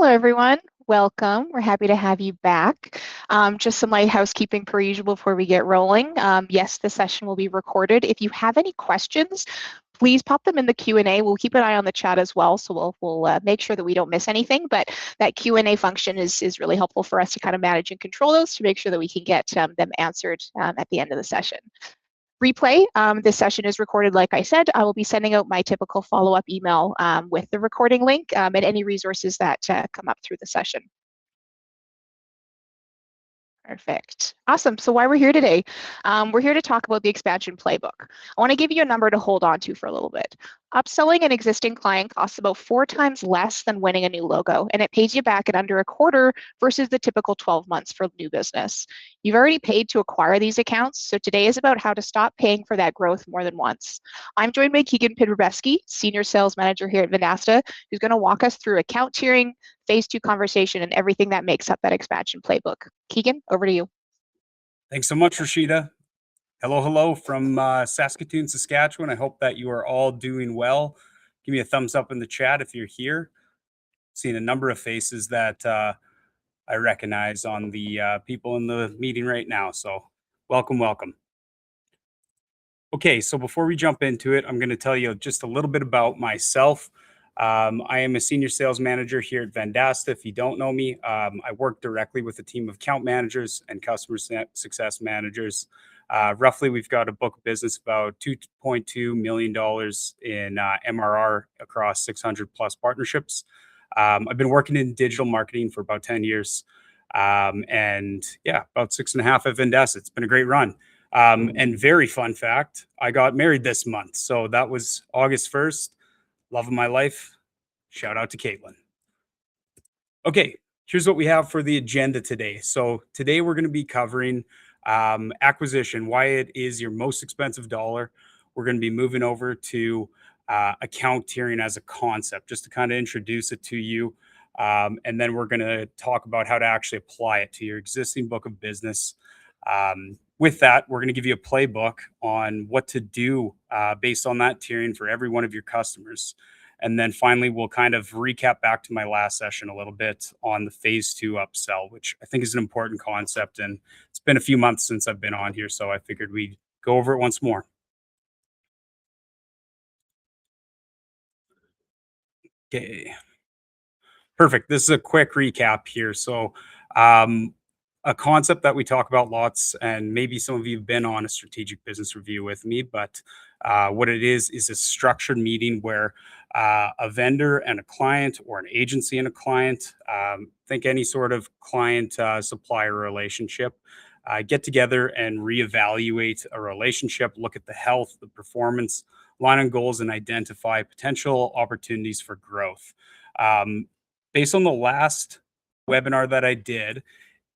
Hello, everyone. Welcome. We're happy to have you back. Just some light housekeeping per usual before we get rolling. Yes, the session will be recorded. If you have any questions, please pop them in the Q&A. We'll keep an eye on the chat as well, so we'll make sure that we don't miss anything. But that Q&A function is really helpful for us to kind of manage and control those to make sure that we can get them answered at the end of the session. Replay. This session is recorded, like I said. I will be sending out my typical follow-up email with the recording link and any resources that come up through the session. Perfect. Awesome. So why we're here today? We're here to talk about the expansion playbook. I want to give you a number to hold on to for a little bit. Upselling an existing client costs about 4 times less than winning a new logo, and it pays you back in under a quarter versus the typical 12 months for new business. You've already paid to acquire these accounts, so today is about how to stop paying for that growth more than once. I'm joined by Keegan Pidwerbeski, Senior Sales Manager here at Vendasta, who's going to walk us through account tiering, phase 2 conversation, and everything that makes up that expansion playbook. Keegan, over to you. Thanks so much, Rashida. Hello from Saskatoon, Saskatchewan. I hope that you are all doing well. Give me a thumbs up in the chat if you're here. Seeing a number of faces that I recognize on the people in the meeting right now. So welcome. Okay, so before we jump into it, I'm going to tell you just a little bit about myself. I am a senior sales manager here at Vendasta. If you don't know me, I work directly with a team of account managers and customer success managers. Roughly, we've got a book of business about $2.2 million in MRR across 600 plus partnerships. I've been working in digital marketing for about 10 years. And yeah, about 6.5 at Vendasta. It's been a great run. And very fun fact, I got married this month. So that was August 1st. Love of my life. Shout out to Caitlin. Okay, here's what we have for the agenda today. So today we're going to be covering acquisition, why it is your most expensive dollar. We're going to be moving over to account tiering as a concept, just to kind of introduce it to you. And then we're going to talk about how to actually apply it to your existing book of business. With that, we're going to give you a playbook on what to do based on that tiering for every one of your customers. And then finally, we'll kind of recap back to my last session a little bit on the phase 2 upsell, which I think is an important concept. And it's been a few months since I've been on here, so I figured we'd go over it once more. Okay. Perfect. This is a quick recap here. So a concept that we talk about lots, and maybe some of you have been on a strategic business review with me, but what it is a structured meeting where a vendor and a client, or an agency and a client, think any sort of client supplier relationship, get together and reevaluate a relationship, look at the health, the performance, line on goals, and identify potential opportunities for growth. Based on the last webinar that I did,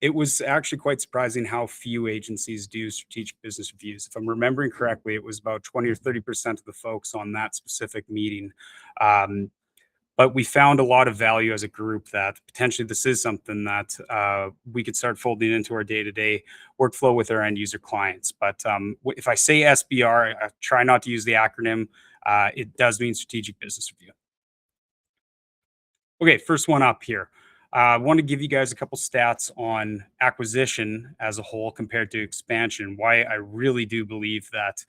it was actually quite surprising how few agencies do strategic business reviews. If I'm remembering correctly, it was about 20 or 30% of the folks on that specific meeting. But we found a lot of value as a group that potentially this is something that we could start folding into our day-to-day workflow with our end user clients. But if I say SBR, I try not to use the acronym. It does mean strategic business review. Okay, first one up here. I want to give you guys a couple stats on acquisition as a whole compared to expansion. Why I really do believe that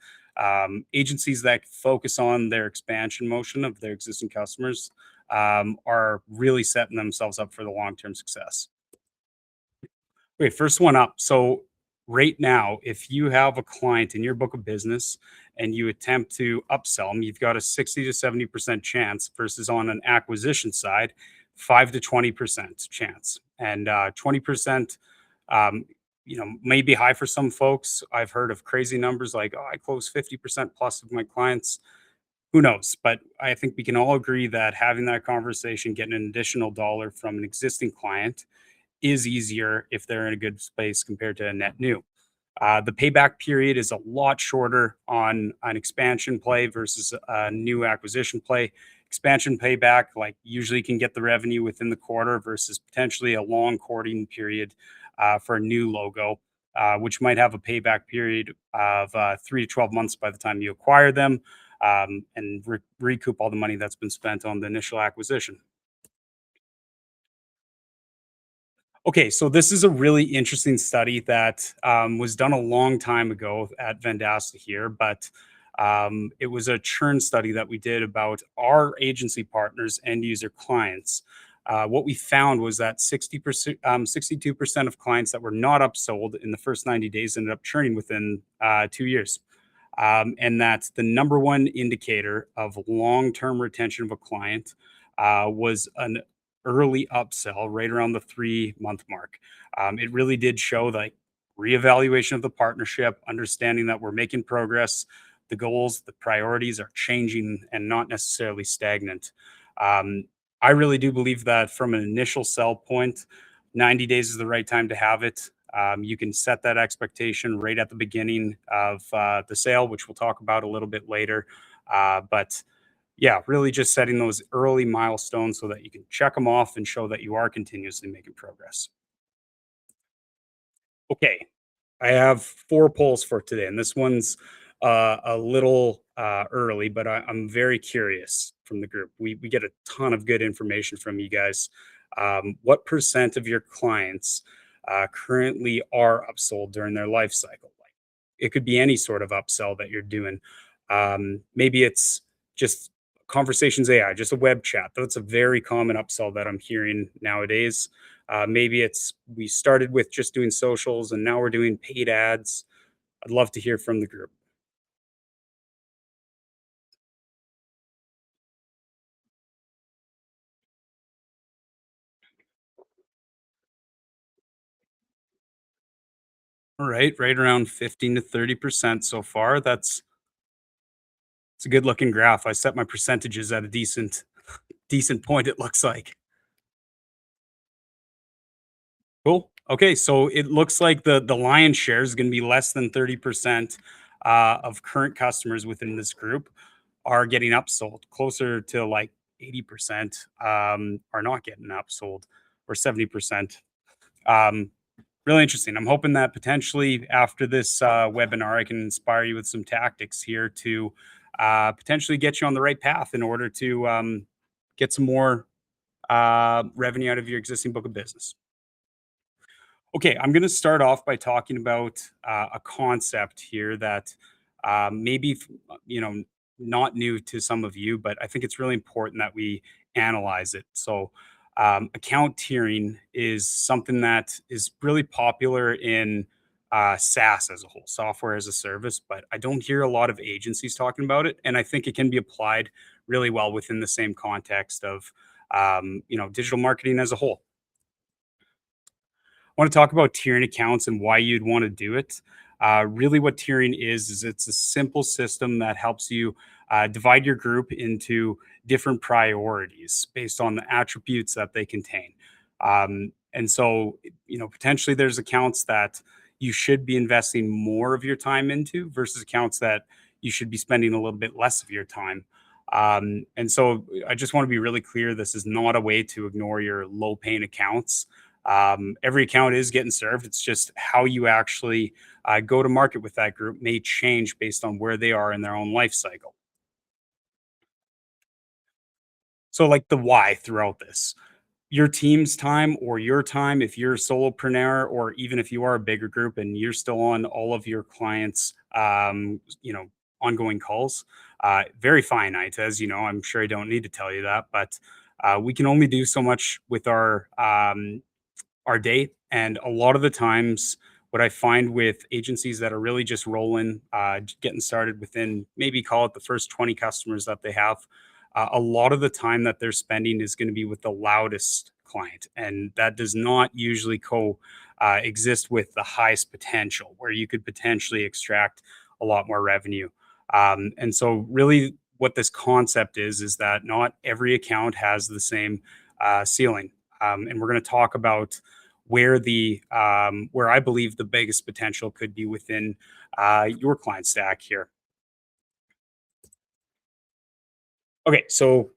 agencies that focus on their expansion motion of their existing customers are really setting themselves up for the long-term success. Okay, first one up. So right now, if you have a client in your book of business and you attempt to upsell them, you've got a 60 to 70% chance versus on an acquisition side, 5 to 20% chance. And 20%, may be high for some folks. I've heard of crazy numbers like, I close 50% plus of my clients. Who knows? But I think we can all agree that having that conversation, getting an additional dollar from an existing client is easier if they're in a good space compared to a net new. The payback period is a lot shorter on an expansion play versus a new acquisition play. Expansion payback, like, usually can get the revenue within the quarter versus potentially a long courting period for a new logo, which might have a payback period of 3 to 12 months by the time you acquire them and recoup all the money that's been spent on the initial acquisition. Okay, so this is a really interesting study that was done a long time ago at Vendasta here, but it was a churn study that we did about our agency partners and user clients. What we found was that 60%, 62% of clients that were not upsold in the first 90 days ended up churning within 2 years. And that's the number one indicator of long-term retention of a client was an early upsell right around the 3 month mark. It really did show like reevaluation of the partnership, understanding that we're making progress, the goals, the priorities are changing and not necessarily stagnant. Um, I really do believe that from an initial sell point, 90 days is the right time to have it. You can set that expectation right at the beginning of the sale, which we'll talk about a little bit later. But yeah, really just setting those early milestones so that you can check them off and show that you are continuously making progress. Okay, I have 4 polls for today, and this one's a little early, but I'm very curious from the group. We get a ton of good information from you guys. What percent of your clients currently are upsold during their life cycle? Like, it could be any sort of upsell that you're doing. Maybe it's just conversations AI, just a web chat. That's a very common upsell that I'm hearing nowadays. Maybe it's we started with just doing socials and now we're doing paid ads. I'd love to hear from the group. All right, right around 15 to 30% so far. That's it's a good looking graph. I set my percentages at a decent point, it looks like. Cool. Okay, so it looks like the lion's share is going to be less than 30% of current customers within this group are getting upsold. Closer to like 80% are not getting upsold, or 70%. Um, Really interesting. I'm hoping that potentially after this webinar, I can inspire you with some tactics here to potentially get you on the right path in order to get some more revenue out of your existing book of business. Okay, I'm going to start off by talking about a concept here that maybe not new to some of you, but I think it's really important that we analyze it. So, account tiering is something that is really popular in SaaS as a whole, software as a service, but I don't hear a lot of agencies talking about it, and I think it can be applied really well within the same context of digital marketing as a whole. I want to talk about tiering accounts and why you'd want to do it. Really, what tiering is it's a simple system that helps you divide your group into different priorities based on the attributes that they contain. And so, potentially there's accounts that you should be investing more of your time into versus accounts that you should be spending a little bit less of your time. And so, I just want to be really clear this is not a way to ignore your low paying accounts. Every account is getting served. It's just how you actually go to market with that group may change based on where they are in their own life cycle. So, like the why throughout this, your team's time or your time, if you're a solopreneur, or even if you are a bigger group and you're still on all of your clients, ongoing calls, very finite, as you know. I'm sure I don't need to tell you that, but we can only do so much with our day. And a lot of the times, what I find with agencies that are really just rolling, getting started within maybe call it the first 20 customers that they have, a lot of the time that they're spending is going to be with the loudest client. And that does not usually exist with the highest potential, where you could potentially extract a lot more revenue. And so, really, what this concept is that not every account has the same ceiling. And we're going to talk about where I believe the biggest potential could be within your client stack here. Okay, so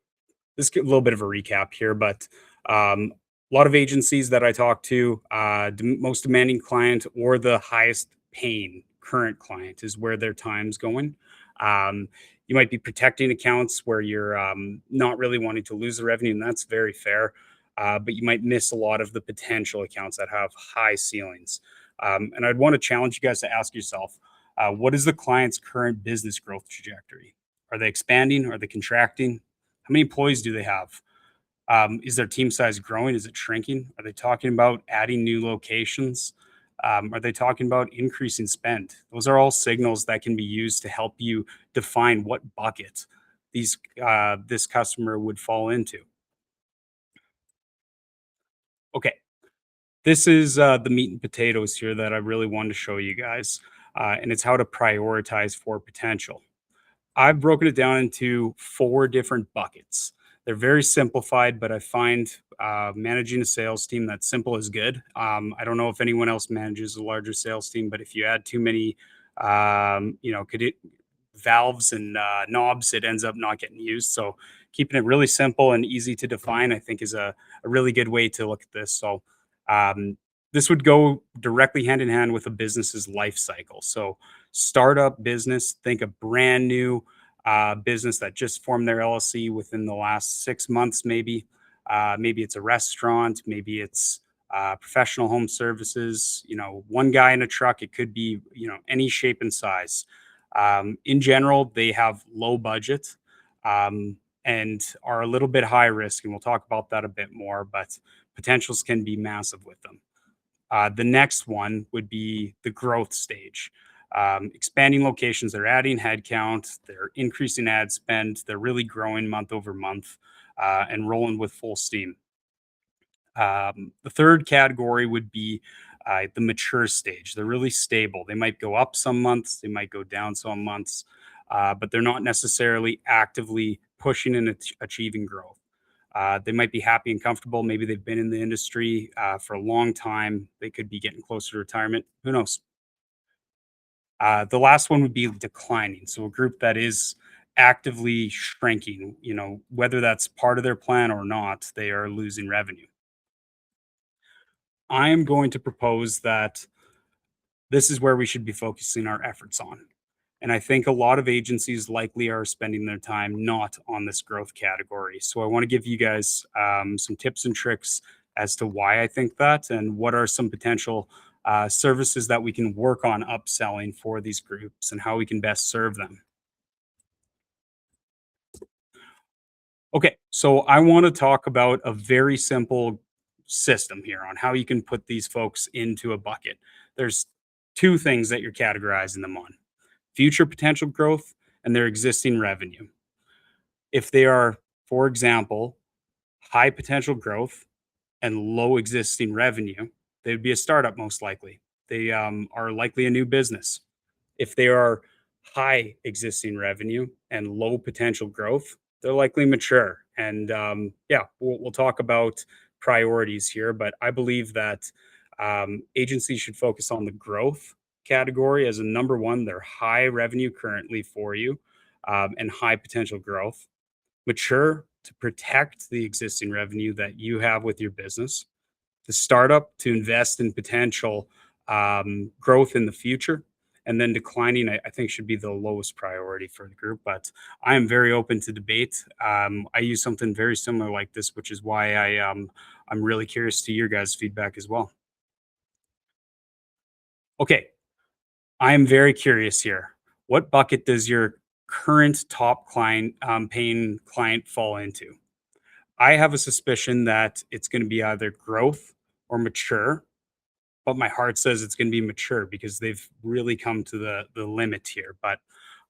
this is a little bit of a recap here, but a lot of agencies that I talk to, most demanding client or the highest paying current client is where their time's going. You might be protecting accounts where you're not really wanting to lose the revenue, and that's very fair. but you might miss a lot of the potential accounts that have high ceilings. And I'd want to challenge you guys to ask yourself, what is the client's current business growth trajectory? Are they expanding? Are they contracting? How many employees do they have? Is their team size growing? Is it shrinking? Are they talking about adding new locations? Are they talking about increasing spend? Those are all signals that can be used to help you define what bucket this customer would fall into. Okay, this is the meat and potatoes here that I really wanted to show you guys, and it's how to prioritize for potential. I've broken it down into 4 different buckets. They're very simplified, but I find managing a sales team that simple is good. I don't know if anyone else manages a larger sales team, but if you add too many, could it valves and knobs, it ends up not getting used. So keeping it really simple and easy to define, I think, is a really good way to look at this. So um, this would go directly hand in hand with a business's life cycle. So startup business, think a brand new business that just formed their LLC within the last 6 months, maybe. Maybe it's a restaurant, maybe it's professional home services. One guy in a truck. It could be any shape and size. In general, they have low budget and are a little bit high risk, and we'll talk about that a bit more. But potentials can be massive with them. The next one would be the growth stage. Expanding locations, they're adding headcount, they're increasing ad spend, they're really growing month over month and rolling with full steam. The third category would be the mature stage. They're really stable. They might go up some months, they might go down some months, but they're not necessarily actively pushing and achieving growth. They might be happy and comfortable. Maybe they've been in the industry for a long time. They could be getting closer to retirement. Who knows? The last one would be declining. So a group that is actively shrinking, whether that's part of their plan or not, they are losing revenue. I am going to propose that this is where we should be focusing our efforts on. And I think a lot of agencies likely are spending their time not on this growth category. So I want to give you guys some tips and tricks as to why I think that and what are some potential services that we can work on upselling for these groups and how we can best serve them. Okay, so I want to talk about a very simple system here on how you can put these folks into a bucket. There's 2 things that you're categorizing them on: future potential growth and their existing revenue. If they are, for example, high potential growth and low existing revenue, they would be a startup most likely. They are likely a new business. If they are high existing revenue and low potential growth, they're likely mature. And yeah, we'll talk about priorities here, but I believe that agencies should focus on the growth category as a number one. They're high revenue currently for you and high potential growth. Mature to protect the existing revenue that you have with your business. The startup to invest in potential growth in the future, and then declining, I think, should be the lowest priority for the group. But I am very open to debate. I use something very similar like this, which is why I'm really curious to your guys' feedback as well. Okay, I am very curious here. What bucket does your current top client paying client fall into? I have a suspicion that it's going to be either growth or mature, but my heart says it's going to be mature because they've really come to the limit here. But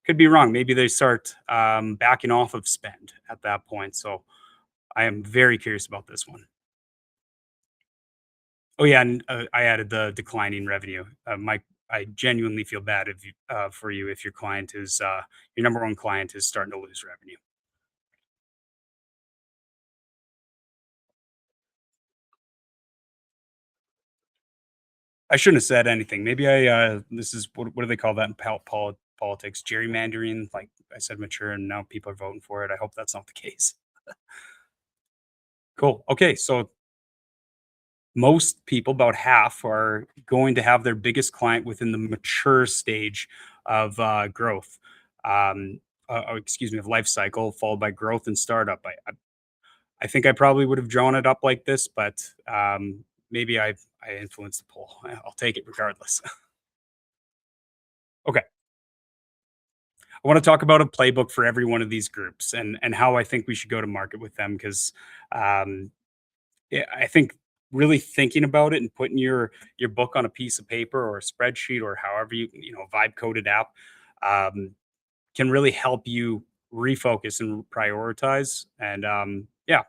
could be wrong. Maybe they start backing off of spend at that point. So I am very curious about this one. Oh yeah, and I added the declining revenue. I genuinely feel bad if for you if your client is your number one client is starting to lose revenue. I shouldn't have said anything. Maybe this is what do they call that in politics? Gerrymandering. Like I said, mature, and now people are voting for it. I hope that's not the case. Cool. Okay, so most people, about half, are going to have their biggest client within the mature stage of growth. Excuse me, of life cycle, followed by growth and startup. I I think I probably would have drawn it up like this, but maybe I influenced the poll. I'll take it regardless. Okay. I want to talk about a playbook for every one of these groups and how I think we should go to market with them because um, yeah, I think really thinking about it and putting your book on a piece of paper or a spreadsheet or however you vibe coded app um, can really help you refocus and prioritize. And yeah,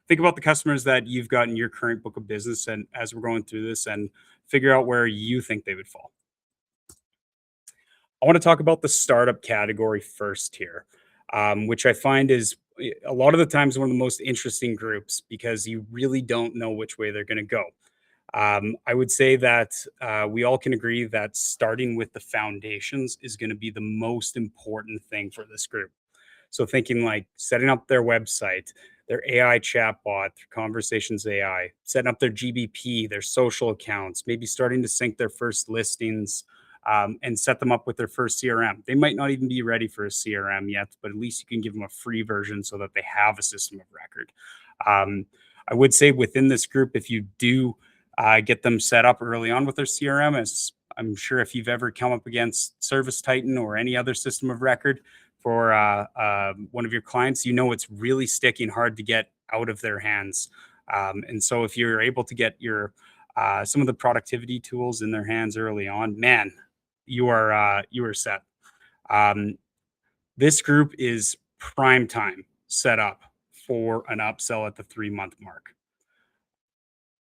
think about the customers that you've got in your current book of business, and as we're going through this, and figure out where you think they would fall. I want to talk about the startup category first here, which I find is a lot of the times one of the most interesting groups because you really don't know which way they're going to go. I would say that we all can agree that starting with the foundations is going to be the most important thing for this group. So thinking like setting up their website, their AI chatbot, their conversations AI, setting up their GBP, their social accounts, maybe starting to sync their first listings and set them up with their first CRM. They might not even be ready for a CRM yet, but at least you can give them a free version so that they have a system of record. I would say within this group, if you do get them set up early on with their CRM, as I'm sure if you've ever come up against Service Titan or any other system of record, for one of your clients, it's really sticky and hard to get out of their hands. And so if you're able to get your some of the productivity tools in their hands early on, man, you are set. Um, this group is prime time set up for an upsell at the 3 month mark.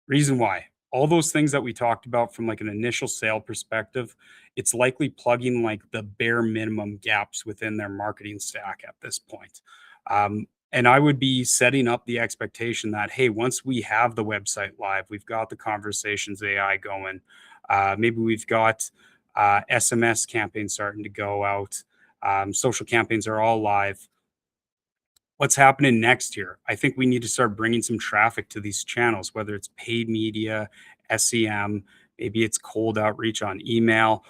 Reason why? All those things that we talked about from like an initial sale perspective, it's likely plugging like the bare minimum gaps within their marketing stack at this point. And I would be setting up the expectation that, hey, once we have the website live, we've got the conversations AI going, maybe we've got SMS campaigns starting to go out, social campaigns are all live. What's happening next year? I think we need to start bringing some traffic to these channels, whether it's paid media, SEM, maybe it's cold outreach on email.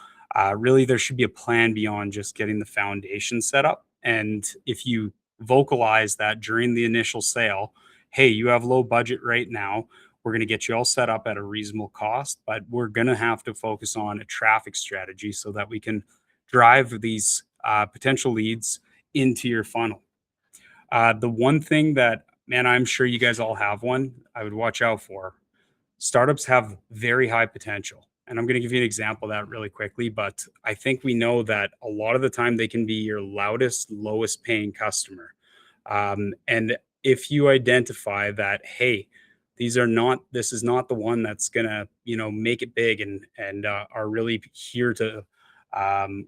Really, there should be a plan beyond just getting the foundation set up. And if you vocalize that during the initial sale, hey, you have low budget right now. We're going to get you all set up at a reasonable cost, but we're going to have to focus on a traffic strategy so that we can drive these potential leads into your funnel. The one thing that, man, I'm sure you guys all have one, I would watch out for. Startups have very high potential. And I'm going to give you an example of that really quickly. But I think we know that a lot of the time they can be your loudest, lowest paying customer. And if you identify that, hey, this is not the one that's going to, make it big and are really here to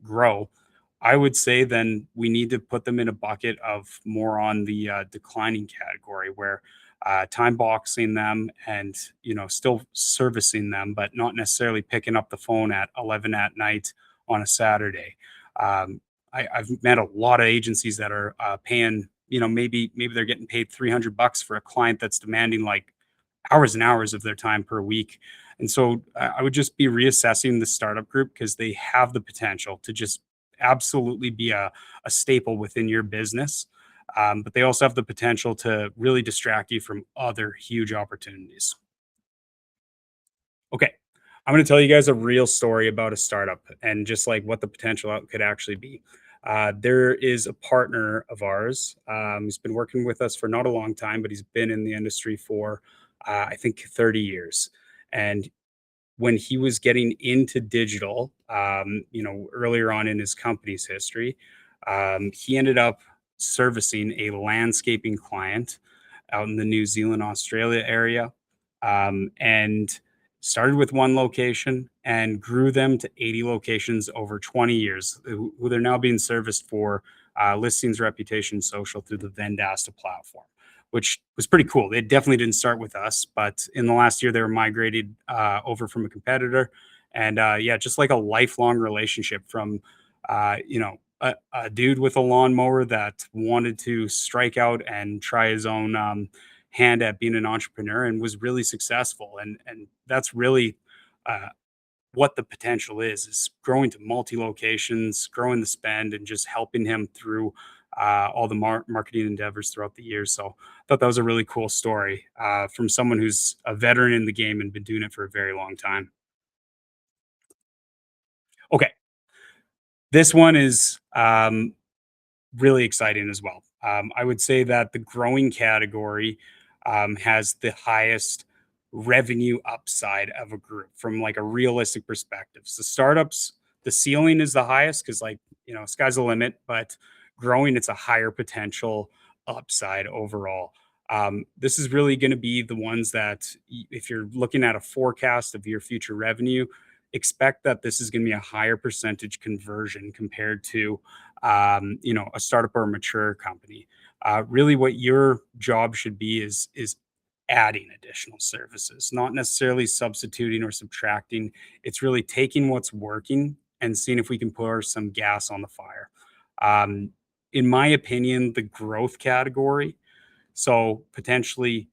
grow, I would say then we need to put them in a bucket of more on the declining category where time boxing them and still servicing them, but not necessarily picking up the phone at 11 at night on a Saturday. I've met a lot of agencies that are paying, maybe they're getting paid $300 for a client that's demanding like hours and hours of their time per week. And so I would just be reassessing the startup group because they have the potential to just absolutely be a staple within your business. But they also have the potential to really distract you from other huge opportunities. Okay. I'm going to tell you guys a real story about a startup and just like what the potential could actually be. There is a partner of ours. He's been working with us for not a long time, but he's been in the industry for, I think, 30 years. And when he was getting into digital, earlier on in his company's history, he ended up servicing a landscaping client out in the New Zealand, Australia area, and started with one location and grew them to 80 locations over 20 years, who they're now being serviced for listings, reputation, social through the Vendasta platform, which was pretty cool. They definitely didn't start with us, but in the last year they were migrated over from a competitor, and yeah, just like a lifelong relationship from a dude with a lawnmower that wanted to strike out and try his own hand at being an entrepreneur and was really successful, and that's really uh, what the potential is growing to multi locations, growing the spend, and just helping him through all the marketing endeavors throughout the years. So I thought that was a really cool story from someone who's a veteran in the game and been doing it for a very long time. Okay, this one is really exciting as well. I would say that the growing category has the highest revenue upside of a group from like a realistic perspective. So startups, the ceiling is the highest because like, sky's the limit, but growing, it's a higher potential upside overall. This is really going to be the ones that if you're looking at a forecast of your future revenue, expect that this is going to be a higher percentage conversion compared to a startup or a mature company. Really, what your job should be is adding additional services, not necessarily substituting or subtracting. It's really taking what's working and seeing if we can pour some gas on the fire. Um, in my opinion, the growth category, so potentially,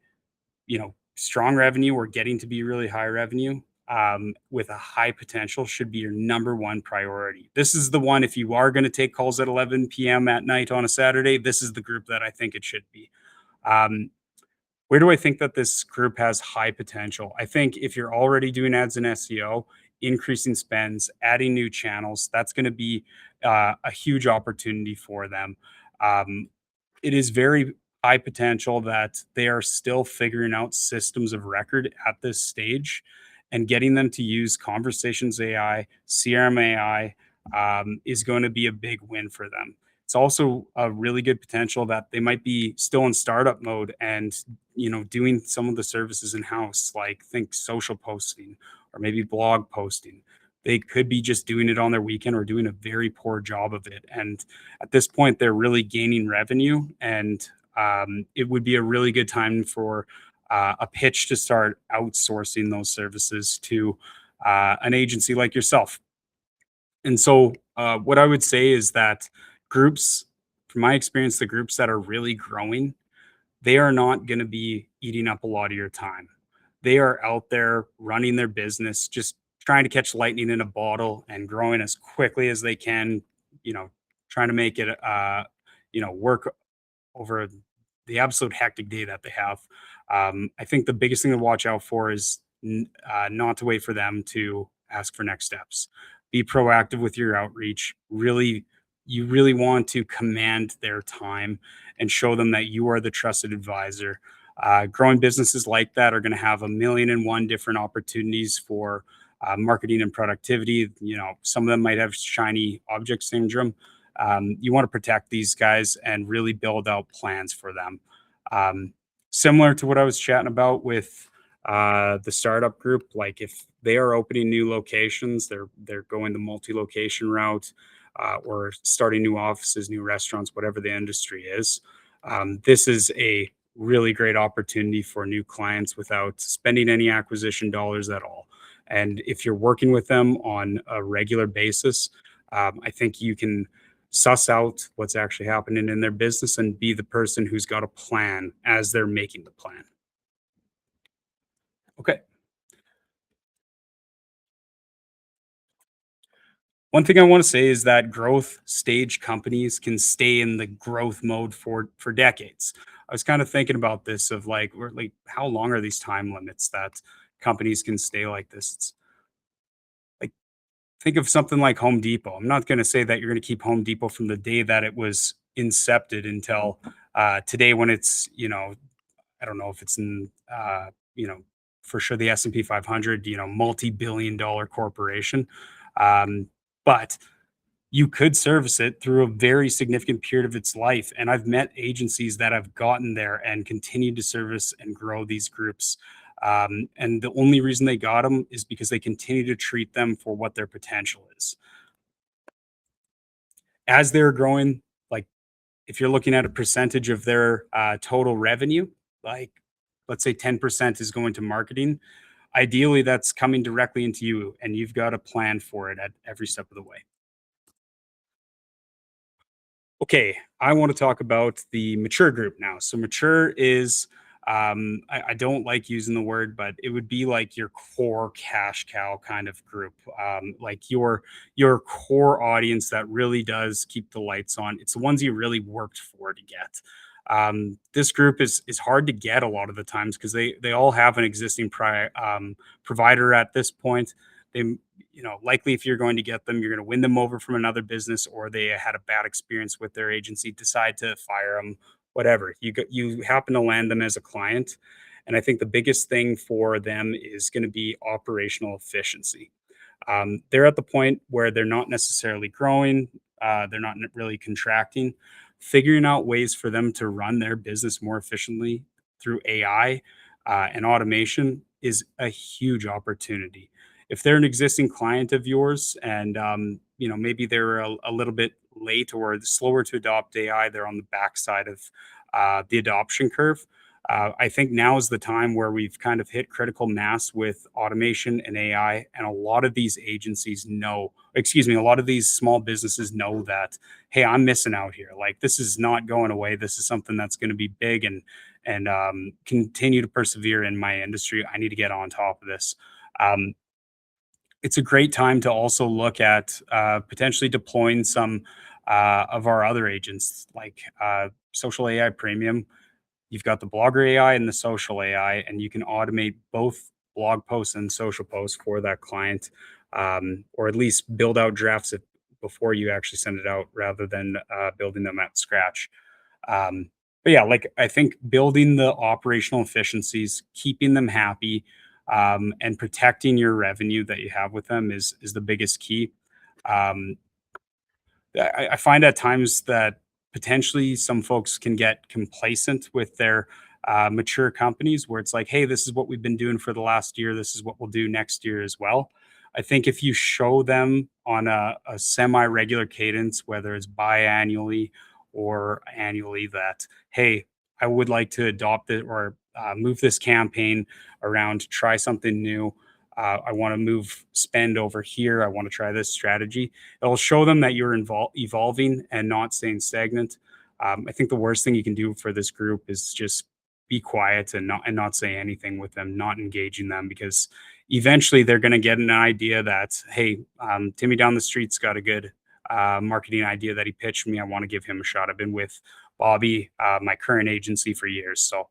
strong revenue or getting to be really high revenue with a high potential should be your number one priority. This is the one, if you are going to take calls at 11 p.m. at night on a Saturday, this is the group that I think it should be. Um, where do I think that this group has high potential? I think if you're already doing ads and SEO, increasing spends, adding new channels, that's going to be a huge opportunity for them. Um, it is very high potential that they are still figuring out systems of record at this stage and getting them to use conversations AI, CRM AI is going to be a big win for them. It's also a really good potential that they might be still in startup mode and doing some of the services in house, like think social posting or maybe blog posting. They could be just doing it on their weekend or doing a very poor job of it. And at this point, they're really gaining revenue, and it would be a really good time for a pitch to start outsourcing those services to an agency like yourself. And so, what I would say is that groups, from my experience, the groups that are really growing, they are not going to be eating up a lot of your time. They are out there running their business, just trying to catch lightning in a bottle and growing as quickly as they can, you know, trying to make it, work over the absolute hectic day that they have. I think the biggest thing to watch out for is not to wait for them to ask for next steps. Be proactive with your outreach. Really, you really want to command their time and show them that you are the trusted advisor. Growing businesses like that are going to have a million and one different opportunities for marketing and productivity. Some of them might have shiny object syndrome. You want to protect these guys and really build out plans for them. Um, Similar to what I was chatting about with the startup group, like if they are opening new locations, they're going the multi-location route or starting new offices, new restaurants, whatever the industry is. This is a really great opportunity for new clients without spending any acquisition dollars at all. And if you're working with them on a regular basis, I think you can suss out what's actually happening in their business and be the person who's got a plan as they're making the plan. Okay. One thing I want to say is that growth stage companies can stay in the growth mode for decades. I was kind of thinking about this of like, how long are these time limits that companies can stay like this? It's like think of something like Home Depot. I'm not going to say that you're going to keep Home Depot from the day that it was incepted until today when it's I don't know if it's in, for sure the S&P 500, multi-billion dollar corporation. But you could service it through a very significant period of its life. And I've met agencies that have gotten there and continued to service and grow these groups. And the only reason they got them is because they continue to treat them for what their potential is. As they're growing, like if you're looking at a percentage of their total revenue, like let's say 10% is going to marketing, ideally that's coming directly into you and you've got a plan for it at every step of the way. Okay, I want to talk about the mature group now. So mature is I don't like using the word, but it would be like your core cash cow kind of group, like your core audience that really does keep the lights on. It's the ones you really worked for to get. This group is hard to get a lot of the times because they all have an existing provider at this point. They, likely if you're going to get them, you're going to win them over from another business, or they had a bad experience with their agency, decide to fire them, whatever. You happen to land them as a client, and I think the biggest thing for them is going to be operational efficiency. They're at the point where they're not necessarily growing, they're not really contracting. Figuring out ways for them to run their business more efficiently through AI and automation is a huge opportunity. If they're an existing client of yours and maybe they're a little bit late or slower to adopt AI, they're on the backside of the adoption curve. I think now is the time where we've kind of hit critical mass with automation and AI. And a lot of these agencies know, excuse me, a lot of these small businesses know that, hey, I'm missing out here. Like this is not going away. This is something that's going to be big and continue to persevere in my industry. I need to get on top of this. Um, it's a great time to also look at potentially deploying some of our other agents like Social AI Premium. You've got the blogger AI and the social AI, and you can automate both blog posts and social posts for that client, or at least build out drafts before you actually send it out rather than building them at scratch. But yeah, like I think building the operational efficiencies, keeping them happy, and protecting your revenue that you have with them is the biggest key. Um, I find at times that potentially some folks can get complacent with their mature companies where it's like, hey, this is what we've been doing for the last year. This is what we'll do next year as well. I think if you show them on a semi regular cadence, whether it's biannually or annually, that, hey, I would like to adopt it or move this campaign around, try something new. I want to move spend over here. I want to try this strategy. It'll show them that you're evolving and not staying stagnant. I think the worst thing you can do for this group is just be quiet and not say anything with them, not engaging them, because eventually they're going to get an idea that, hey, Timmy down the street's got a good marketing idea that he pitched me. I want to give him a shot. I've been with Bobby, my current agency, for years. So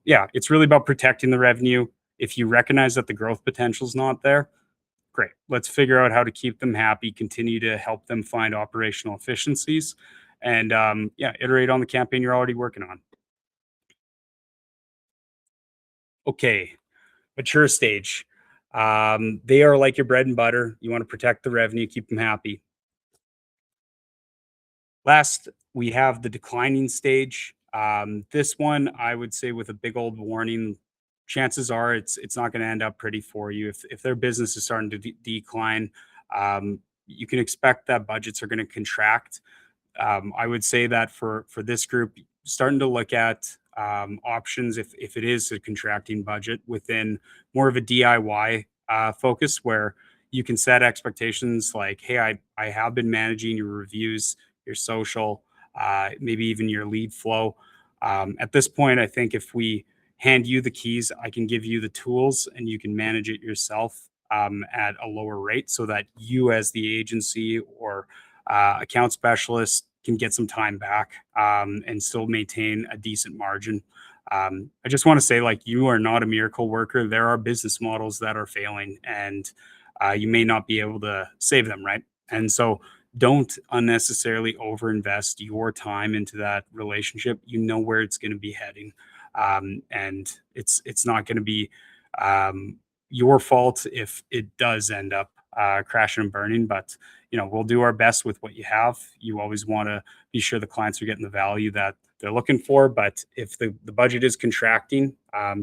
yeah, it's really about protecting the revenue. If you recognize that the growth potential is not there, great. Let's figure out how to keep them happy, continue to help them find operational efficiencies, and yeah, iterate on the campaign you're already working on. Okay, mature stage. They are like your bread and butter. You want to protect the revenue, keep them happy. Last, we have the declining stage. This one, I would say, with a big old warning, chances are it's not going to end up pretty for you. If their business is starting to decline, you can expect that budgets are going to contract. I would say that for this group, starting to look at options if it is a contracting budget within more of a DIY focus, where you can set expectations like, hey, I have been managing your reviews, your social, maybe even your lead flow. At this point, I think if we hand you the keys, I can give you the tools and you can manage it yourself at a lower rate so that you, as the agency or account specialist, can get some time back and still maintain a decent margin. I just want to say, like, you are not a miracle worker. There are business models that are failing, and you may not be able to save them, right? And so, don't unnecessarily overinvest your time into that relationship. You know where it's going to be heading, and it's not going to be um, your fault if it does end up crashing and burning. But we'll do our best with what you have. You always want to be sure the clients are getting the value that they're looking for. But if the budget is contracting,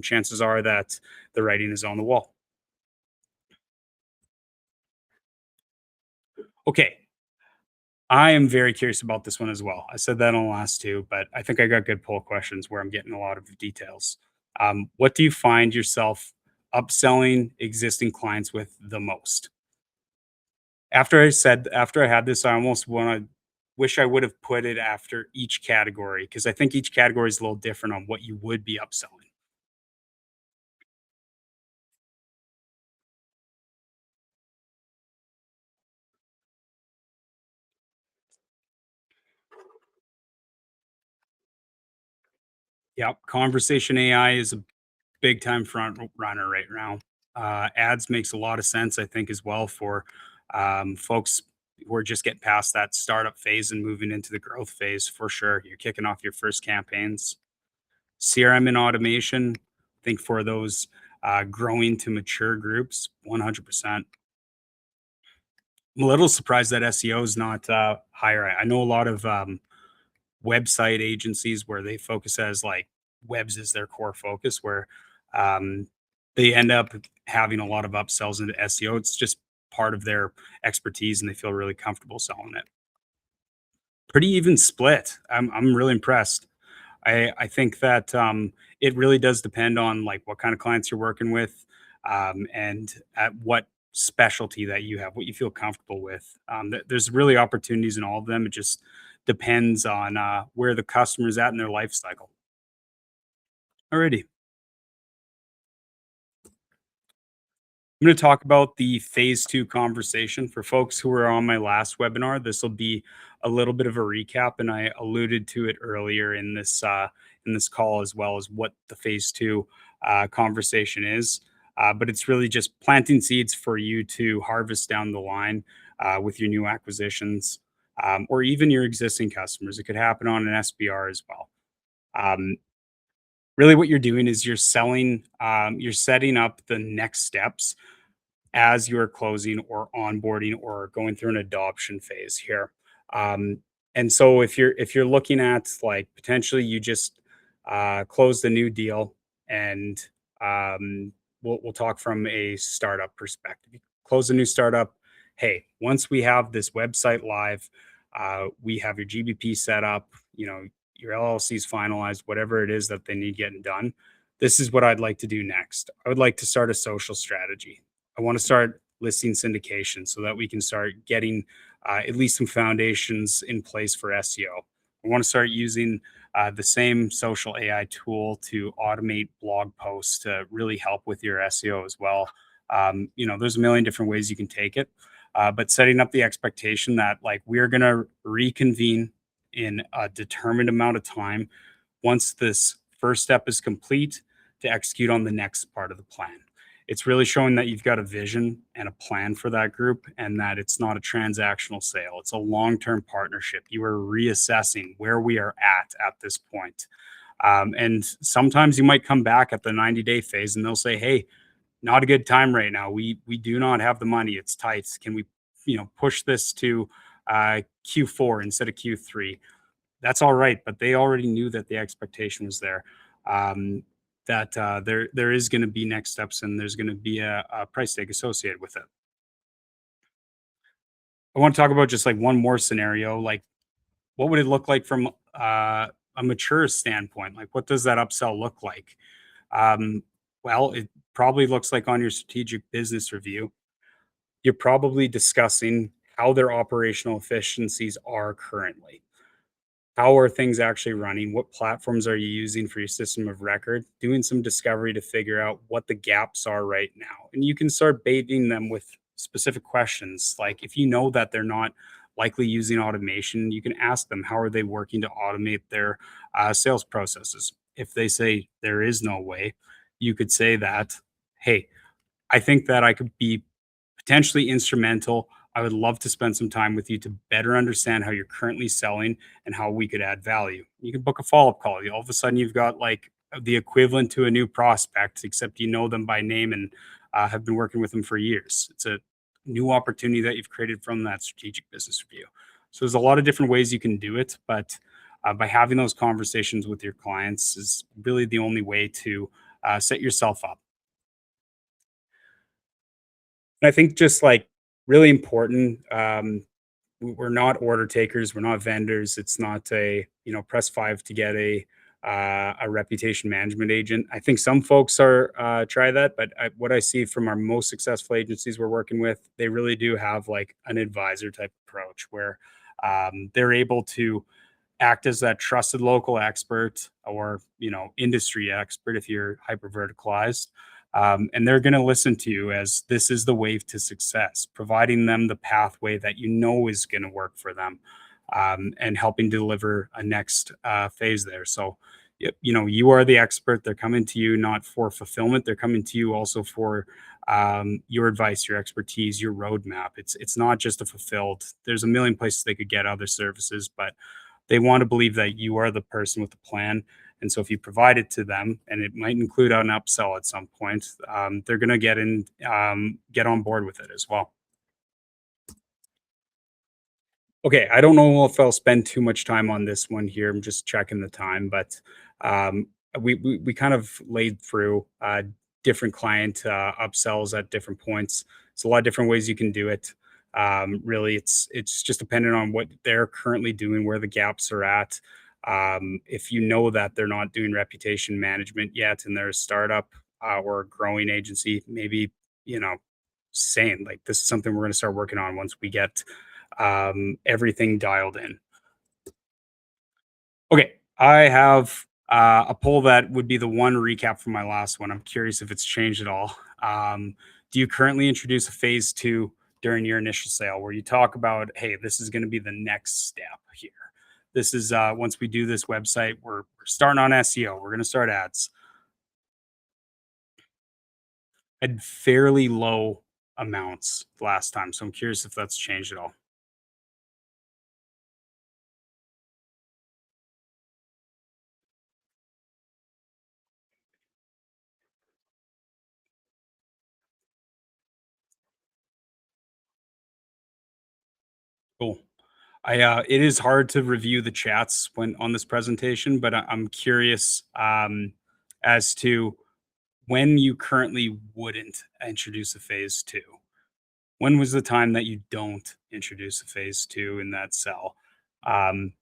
chances are that the writing is on the wall. Okay, I am very curious about this one as well. I said that on the last two, but I think I got good poll questions where I'm getting a lot of details. What do you find yourself upselling existing clients with the most? After I had this, I almost want to wish I would have put it after each category because I think each category is a little different on what you would be upselling. Yep, conversation AI is a big time front runner right now. Ads makes a lot of sense, I think, as well for folks who are just getting past that startup phase and moving into the growth phase for sure. You're kicking off your first campaigns. CRM and automation, I think for those growing to mature groups, 100%. I'm a little surprised that SEO is not higher. I know a lot of website agencies where they focus as like webs is their core focus, where um, they end up having a lot of upsells into SEO. It's just part of their expertise, and they feel really comfortable selling it. Pretty even split. I'm really impressed. I think that it really does depend on like what kind of clients you're working with, and at what specialty that you have, what you feel comfortable with. There's really opportunities in all of them. It just depends on where the customer's at in their life cycle. Alrighty. I'm going to talk about the phase two conversation for folks who were on my last webinar. This will be a little bit of a recap, and I alluded to it earlier in this call as well as what the phase two conversation is. But it's really just planting seeds for you to harvest down the line with your new acquisitions, or even your existing customers. It could happen on an SBR as well. Um, Really, what you're doing is you're setting up the next steps as you're closing or onboarding or going through an adoption phase here. Um, and so if you're looking at like potentially you just closed a new deal, and we'll talk from a startup perspective. You close a new startup. Hey, once we have this website live, we have your GBP set up. Your LLC is finalized. Whatever it is that they need getting done. This is what I'd like to do next. I would like to start a social strategy. I want to start listing syndication so that we can start getting at least some foundations in place for SEO. I want to start using the same social AI tool to automate blog posts to really help with your SEO as well. There's a million different ways you can take it, but setting up the expectation that like we're going to reconvene in a determined amount of time once this first step is complete to execute on the next part of the plan. It's really showing that you've got a vision and a plan for that group, and that it's not a transactional sale. It's a long-term partnership. You are reassessing where we are at this point. And sometimes you might come back at the 90-day phase and they'll say, hey, not a good time right now. We do not have the money. It's tight. Can we, push this to Q4 instead of Q3? That's all right, but they already knew that the expectation was there. That there is going to be next steps, and there's going to be a price tag associated with it. I want to talk about just like one more scenario. Like, what would it look like from a mature standpoint? Like, what does that upsell look like? Well, it probably looks like on your strategic business review, you're probably discussing how their operational efficiencies are currently. How are things actually running? What platforms are you using for your system of record? Doing some discovery to figure out what the gaps are right now. And you can start baiting them with specific questions. Like if you know that they're not likely using automation, you can ask them, how are they working to automate their sales processes? If they say there is no way, you could say that, hey, I think that I could be potentially instrumental. I would love to spend some time with you to better understand how you're currently selling and how we could add value. You can book a follow up call. All of a sudden, you've got like the equivalent to a new prospect, except you know them by name and have been working with them for years. It's a new opportunity that you've created from that strategic business review. So there's a lot of different ways you can do it, but by having those conversations with your clients is really the only way to set yourself up. And I think just like really important, we're not order takers, we're not vendors. It's not a press five to get a reputation management agent. I think some folks are try that, but what I see from our most successful agencies we're working with, they really do have like an advisor type approach where they're able to act as that trusted local expert or industry expert if you're hyper verticalized, and they're going to listen to you as this is the wave to success, providing them the pathway that is going to work for them, and helping deliver a next phase there. So you are the expert. They're coming to you not for fulfillment. They're coming to you also for your advice, your expertise, your roadmap. It's not just a fulfilled. There's a million places they could get other services, but they want to believe that you are the person with the plan. And so if you provide it to them, and it might include an upsell at some point, they're going to get on board with it as well. Okay, I don't know if I'll spend too much time on this one here. I'm just checking the time, but um, we kind of laid through different client upsells at different points. It's a lot of different ways you can do it. Really, it's just dependent on what they're currently doing, where the gaps are at. If you know that they're not doing reputation management yet, and they're a startup or a growing agency, maybe saying like this is something we're going to start working on once we get everything dialed in. Okay, I have a poll that would be the one recap from my last one. I'm curious if it's changed at all. Do you currently introduce a phase two during your initial sale where you talk about, hey, this is going to be the next step here? This is once we do this website, we're starting on SEO. We're going to start ads. At fairly low amounts last time, so I'm curious if that's changed at all. Cool. It is hard to review the chats when on this presentation, but I'm curious as to when you currently wouldn't introduce a phase two. When was the time that you don't introduce a phase two in that cell? Um,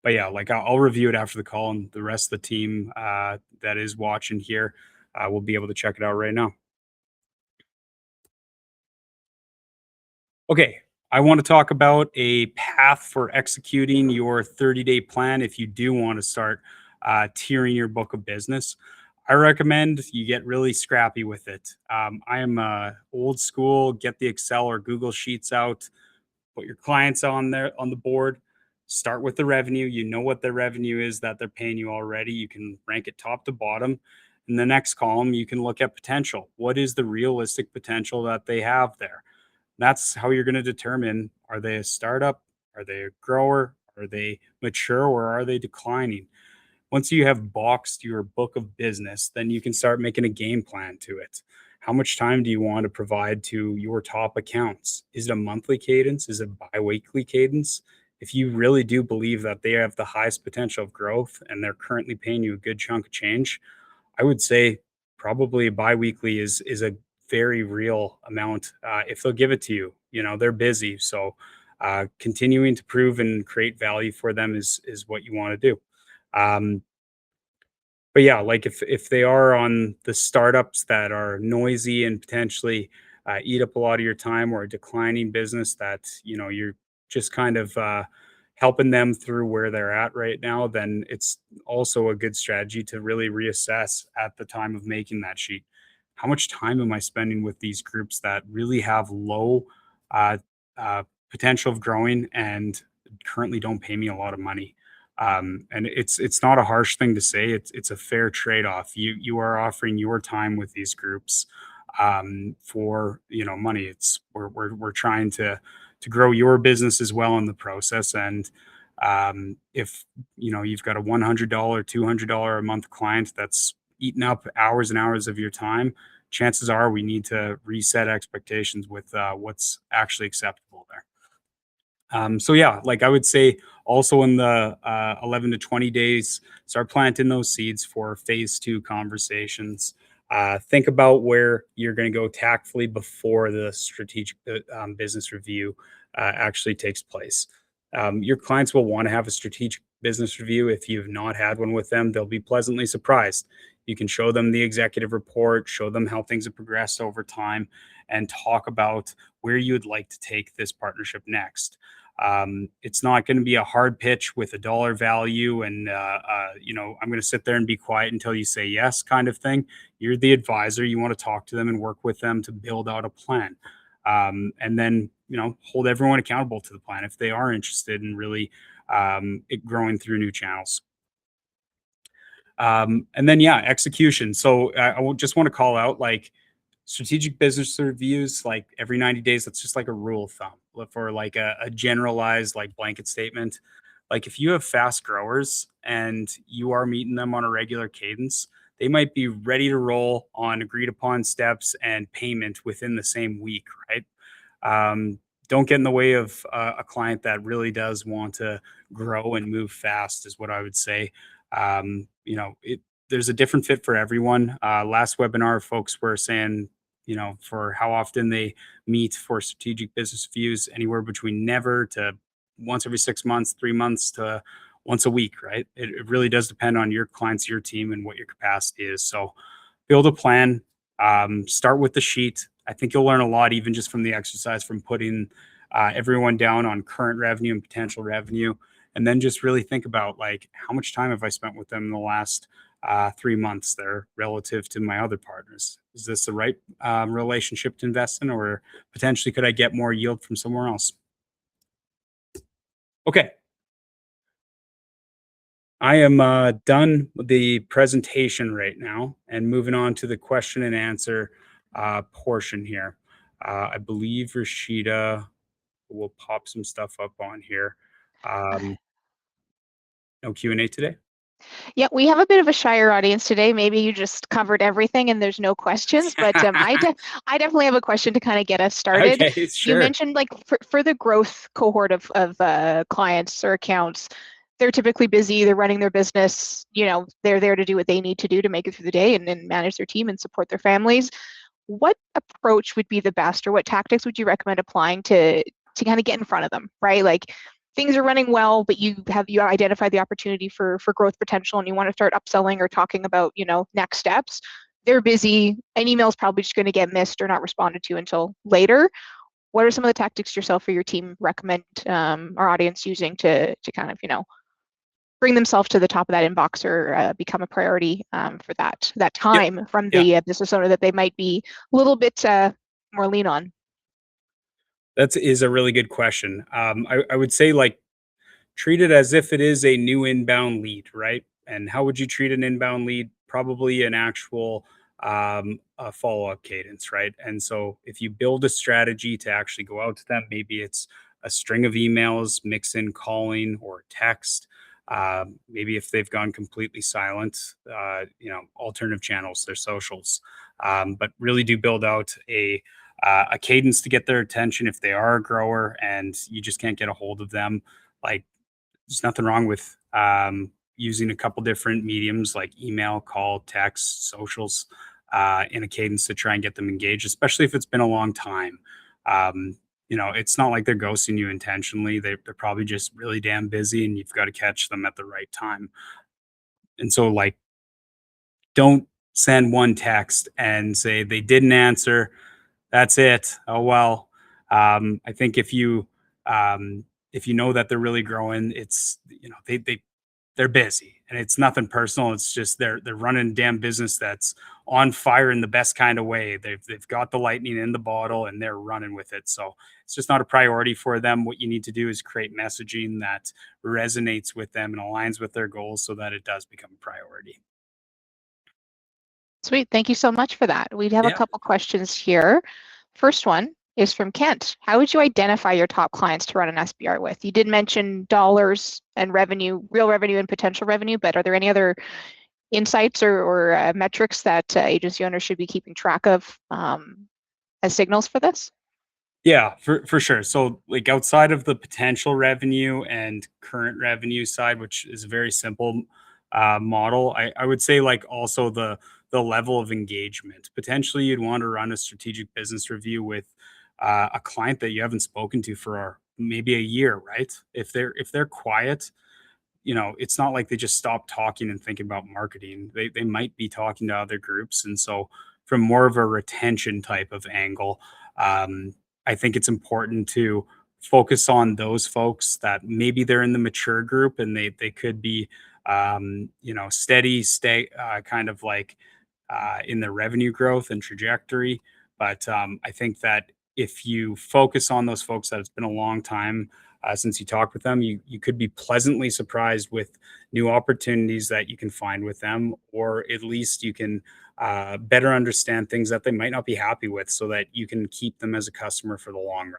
but yeah, like I'll review it after the call, and the rest of the team that is watching here will be able to check it out right now. Okay, I want to talk about a path for executing your 30-day plan if you do want to start tiering your book of business. I recommend you get really scrappy with it. I am old school, get the Excel or Google Sheets out, put your clients on there on the board, start with the revenue. You know what their revenue is that they're paying you already. You can rank it top to bottom. In the next column, you can look at potential. What is the realistic potential that they have there? That's how you're going to determine, are they a startup? Are they a grower? Are they mature or are they declining? Once you have boxed your book of business, then you can start making a game plan to it. How much time do you want to provide to your top accounts? Is it a monthly cadence? Is it a bi-weekly cadence? If you really do believe that they have the highest potential of growth and they're currently paying you a good chunk of change, I would say probably biweekly is a very real amount. If they'll give it to you, they're busy, so continuing to prove and create value for them is what you want to do. Um, but yeah, like if they are on the startups that are noisy and potentially eat up a lot of your time, or a declining business that you're just kind of helping them through where they're at right now, then it's also a good strategy to really reassess at the time of making that sheet. How much time am I spending with these groups that really have low uh, uh, potential of growing and currently don't pay me a lot of money? And it's not a harsh thing to say. It's a fair trade off. You are offering your time with these groups for money. We're trying to grow your business as well in the process. And if you've got a $100, $200 a month client that's eating up hours and hours of your time, chances are we need to reset expectations with what's actually acceptable there. So yeah, like I would say also in the 11 to 20 days, start planting those seeds for phase two conversations. Think about where you're going to go tactfully before the strategic business review actually takes place. Your clients will want to have a strategic business review. If you've not had one with them, they'll be pleasantly surprised. You can show them the executive report, show them how things have progressed over time, and talk about where you would like to take this partnership next. It's not going to be a hard pitch with a dollar value and I'm going to sit there and be quiet until you say yes kind of thing. You're the advisor. You want to talk to them and work with them to build out a plan, and then hold everyone accountable to the plan if they are interested in really growing through new channels. And then, yeah, execution. So just want to call out like strategic business reviews, like every 90 days. That's just like a rule of thumb for like a generalized like blanket statement. Like if you have fast growers and you are meeting them on a regular cadence, they might be ready to roll on agreed upon steps and payment within the same week, right? Don't get in the way of a client that really does want to grow and move fast, is what I would say. There's a different fit for everyone. Last webinar, folks were saying, for how often they meet for strategic business views, anywhere between never to once every 6 months, 3 months to once a week, right? It really does depend on your clients, your team, and what your capacity is. So build a plan, start with the sheet. I think you'll learn a lot, even just from the exercise, from putting everyone down on current revenue and potential revenue. And then just really think about like, how much time have I spent with them in the last 3 months there relative to my other partners? Is this the right relationship to invest in, or potentially could I get more yield from somewhere else? Okay. I am done with the presentation right now and moving on to the question and answer portion here. I believe Rashida will pop some stuff up on here. No Q&A today? Yeah, we have a bit of a shyer audience today. Maybe you just covered everything and there's no questions, but I definitely have a question to kind of get us started. Okay, You sure. mentioned like for the growth cohort of clients or accounts, they're typically busy, they're running their business, they're there to do what they need to do to make it through the day and manage their team and support their families. What approach would be the best, or what tactics would you recommend applying to kind of get in front of them, right? Like things are running well, but you identified the opportunity for growth potential and you want to start upselling or talking about, next steps. They're busy. An email is probably just going to get missed or not responded to until later. What are some of the tactics yourself or your team recommend our audience using to kind of, bring themselves to the top of that inbox or become a priority for that time from the business owner that they might be a little bit more lean on? That is a really good question. I would say like treat it as if it is a new inbound lead, right? And how would you treat an inbound lead? Probably an actual a follow-up cadence, right? And so if you build a strategy to actually go out to them, maybe it's a string of emails, mix in calling or text. Maybe if they've gone completely silent, alternative channels, their socials. But really do build out a cadence to get their attention if they are a grower and you just can't get a hold of them. Like there's nothing wrong with using a couple different mediums like email, call, text, socials in a cadence to try and get them engaged, especially if it's been a long time. It's not like they're ghosting you intentionally. They're probably just really damn busy and you've got to catch them at the right time. And so, like, don't send one text and say they didn't answer. That's it. Oh, well. I think if you know that they're really growing, it's, they're busy and it's nothing personal. It's just they're running a damn business that's on fire in the best kind of way. They've got the lightning in the bottle and they're running with it. So it's just not a priority for them. What you need to do is create messaging that resonates with them and aligns with their goals so that it does become a priority. Sweet. Thank you so much for that. We have a couple questions here. First one is from Kent. How would you identify your top clients to run an SBR with? You did mention dollars and revenue, real revenue and potential revenue, but are there any other insights or metrics that agency owners should be keeping track of as signals for this? Yeah, for sure. So like outside of the potential revenue and current revenue side, which is a very simple model, I would say like also the level of engagement. Potentially you'd want to run a strategic business review with a client that you haven't spoken to for maybe a year, right? If they're quiet, it's not like they just stop talking and thinking about marketing. They might be talking to other groups. And so from more of a retention type of angle, I think it's important to focus on those folks that maybe they're in the mature group and they could be, steady, stay kind of like in their revenue growth and trajectory. But I think that if you focus on those folks that it's been a long time, since you talk with them, you could be pleasantly surprised with new opportunities that you can find with them, or at least you can better understand things that they might not be happy with, so that you can keep them as a customer for the long run.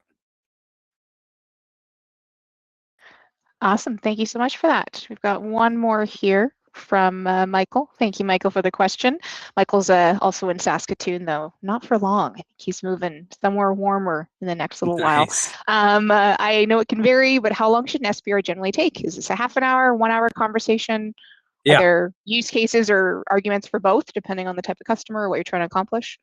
Awesome. Thank you so much for that. We've got one more here from Michael. Thank you, Michael, for the question. Michael's also in Saskatoon, though, not for long. I think he's moving somewhere warmer in the next little while. Nice. I know it can vary, but how long should an SBR generally take? Is this a half an hour, 1 hour conversation? Are Yeah, there use cases or arguments for both, depending on the type of customer or what you're trying to accomplish?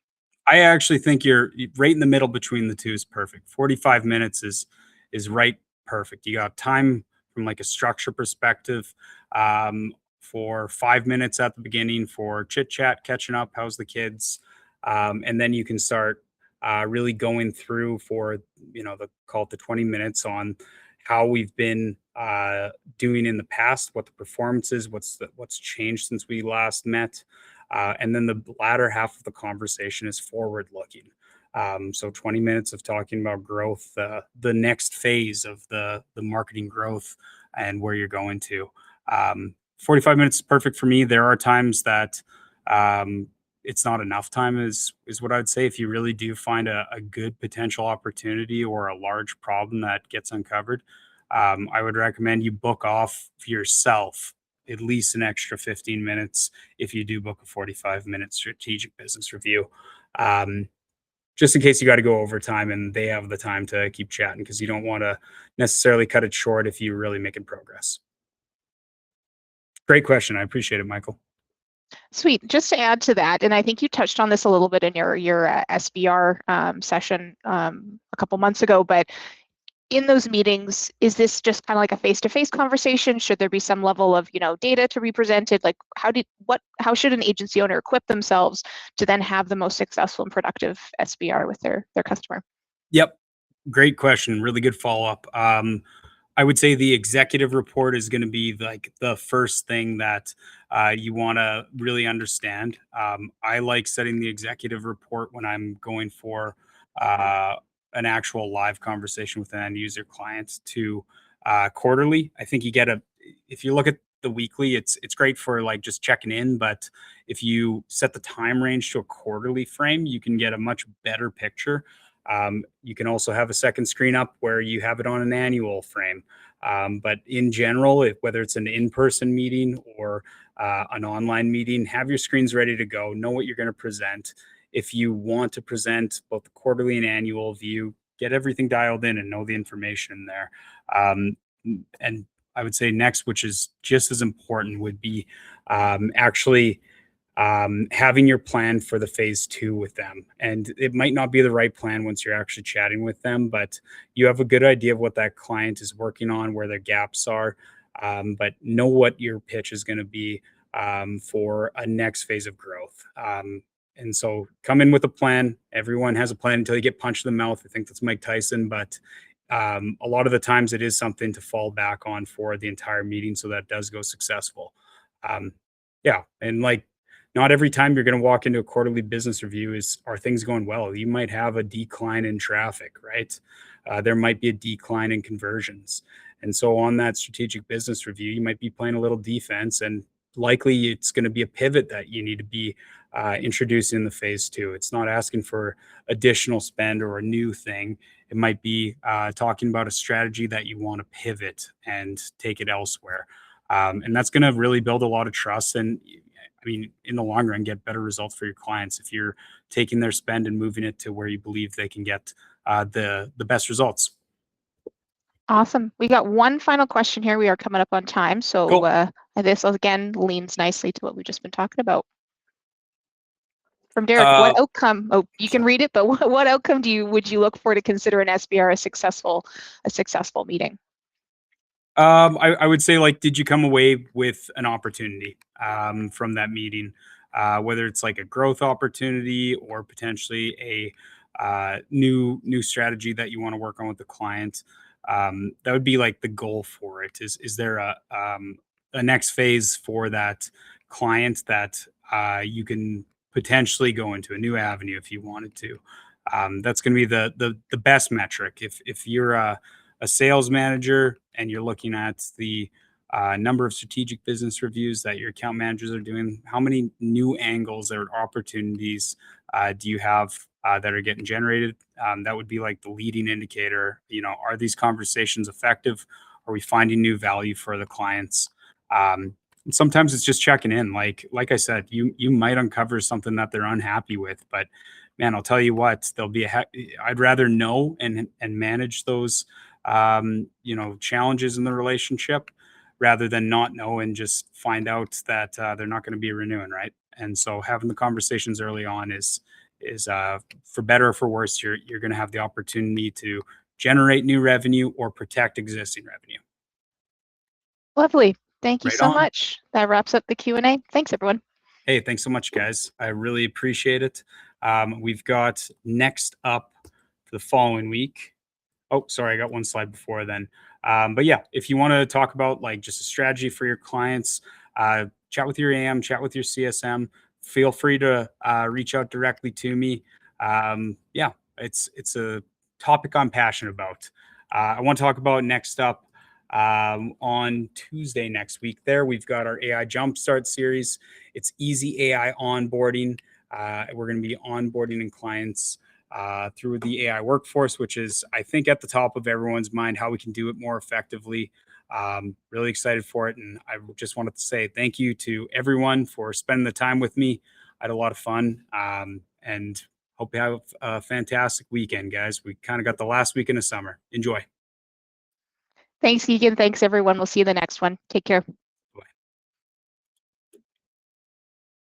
I actually think you're right in the middle between the two is perfect. 45 minutes is right perfect. You got time from like a structure perspective, for 5 minutes at the beginning for chit chat, catching up, how's the kids, and then you can start really going through for the call it the 20 minutes on how we've been doing in the past, what the performance is, what's changed since we last met. And then the latter half of the conversation is forward looking. So 20 minutes of talking about growth, the next phase of the marketing growth and where you're going to. 45 minutes is perfect for me. There are times that it's not enough time is what I'd say. If you really do find a good potential opportunity or a large problem that gets uncovered, I would recommend you book off yourself at least an extra 15 minutes if you do book a 45-minute strategic business review. Just in case you got to go overtime and they have the time to keep chatting, because you don't want to necessarily cut it short if you're really making progress. Great question. I appreciate it, Michael. Sweet. Just to add to that, and I think you touched on this a little bit in your SBR session a couple months ago, but in those meetings, is this just kind of like a face-to-face conversation? Should there be some level of data to be presented? Like how should an agency owner equip themselves to then have the most successful and productive SBR with their customer? Yep. Great question. Really good follow-up. I would say the executive report is going to be like the first thing that you want to really understand. I like setting the executive report when I'm going for an actual live conversation with an end user client to quarterly. I think if you look at the weekly, it's great for like just checking in, but if you set the time range to a quarterly frame, you can get a much better picture. You can also have a second screen up where you have it on an annual frame. But in general, whether it's an in-person meeting or an online meeting, have your screens ready to go, know what you're going to present. If you want to present both the quarterly and annual view, get everything dialed in and know the information there. And I would say next, which is just as important, would be actually having your plan for the phase 2 with them. And it might not be the right plan once you're actually chatting with them, but you have a good idea of what that client is working on, where their gaps are, but know what your pitch is going to be for a next phase of growth. And so come in with a plan. Everyone has a plan until you get punched in the mouth. I think that's Mike Tyson, but a lot of the times it is something to fall back on for the entire meeting so that it does go successful. Yeah. And like, not every time you're going to walk into a quarterly business review are things going well. You might have a decline in traffic, right? There might be a decline in conversions. And so on that strategic business review, you might be playing a little defense, and likely it's going to be a pivot that you need to be introducing in the phase 2. It's not asking for additional spend or a new thing. It might be talking about a strategy that you want to pivot and take it elsewhere. And that's going to really build a lot of trust. And I mean, in the long run, get better results for your clients if you're taking their spend and moving it to where you believe they can get the best results. Awesome. We got one final question here. We are coming up on time. So Cool. this again leans nicely to what we've just been talking about. From Derek, what outcome? Oh, you can read it, but what outcome would you look for to consider an SBR a successful meeting? I would say, like, did you come away with an opportunity from that meeting? Whether it's like a growth opportunity or potentially a new strategy that you want to work on with the client. That would be like the goal for it. Is there a next phase for that client that you can potentially go into a new avenue if you wanted to? That's going to be the best metric. If you're a a sales manager and you're looking at the number of strategic business reviews that your account managers are doing, how many new angles or opportunities do you have that are getting generated? That would be like the leading indicator. Are these conversations effective? Are we finding new value for the clients? And sometimes it's just checking in. Like I said, you might uncover something that they're unhappy with, but man, I'll tell you what, I'd rather know and manage those challenges in the relationship rather than not know and just find out that they're not going to be renewing, right? And so having the conversations early on is for better or for worse, you're going to have the opportunity to generate new revenue or protect existing revenue. Lovely. Thank you Right so on. much. That wraps up the Q&A. Thanks, everyone. Hey, thanks so much, guys. I really appreciate it. We've got next up for the following week. Oh, sorry, I got one slide before then. But yeah, if you want to talk about like just a strategy for your clients, chat with your AM, chat with your CSM, feel free to reach out directly to me. Yeah, it's a topic I'm passionate about. I want to talk about next up on Tuesday next week. There, we've got our AI Jumpstart series. It's easy AI onboarding. We're going to be onboarding clients through the AI workforce, which is, I think, at the top of everyone's mind, how we can do it more effectively. Really excited for it. And I just wanted to say thank you to everyone for spending the time with me. I had a lot of fun and hope you have a fantastic weekend, guys. We kind of got the last weekend of summer. Enjoy. Thanks, Keegan. Thanks, everyone. We'll see you in the next one. Take care.